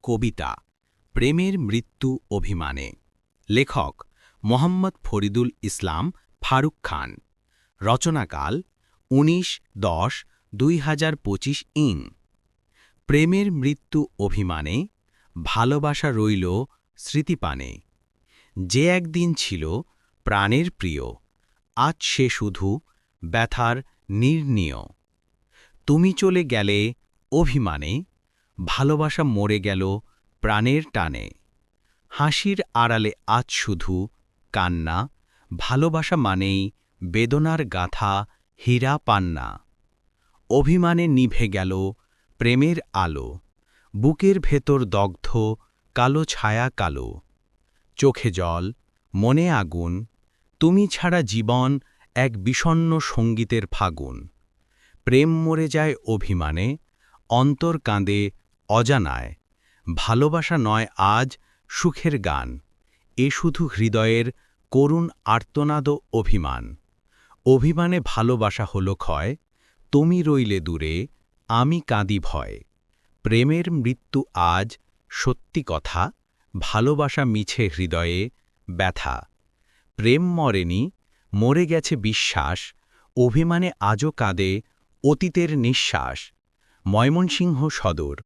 কবিতা প্রেমের মৃত্যু অভিমানে। লেখক মোহাম্মদ ফরিদুল ইসলাম ফারুক খান। রচনাকাল ১৯-১০-২০২৫ ইং। প্রেমের মৃত্যু অভিমানে, ভালোবাসা রইল স্মৃতিপানে। যে একদিন ছিল প্রাণের প্রিয়, আজ সে শুধু ব্যথার নির্ণীয়। তুমি চলে গেলে অভিমানে, ভালোবাসা মরে গেল প্রাণের টানে। হাসির আড়ালে আজ শুধু কান্না, ভালোবাসা মানেই বেদনার গাথা, হীরা পান্না। অভিমানে নিভে গেল প্রেমের আলো, বুকের ভেতর দগ্ধ কালো ছায়া কালো। চোখে জল, মনে আগুন, তুমি ছাড়া জীবন এক বিষণ্ণ সঙ্গীতের ফাগুন। প্রেম মরে যায় অভিমানে, অন্তর কাঁদে অজানায়। ভালোবাসা নয় আজ সুখের গান, এ শুধু হৃদয়ের করুণ আর্তনাদ ও অভিমান। অভিমানে ভালোবাসা হলো ক্ষয়, তুমি রইলে দূরে, আমি কাঁদি ভয়। প্রেমের মৃত্যু আজ সত্যি কথা, ভালোবাসা মিছে হৃদয়ে ব্যথা। প্রেম মরেনি, মরে গেছে বিশ্বাস, অভিমানে আজও কাঁদে অতীতের নিঃশ্বাস। ময়মনসিংহ সদর।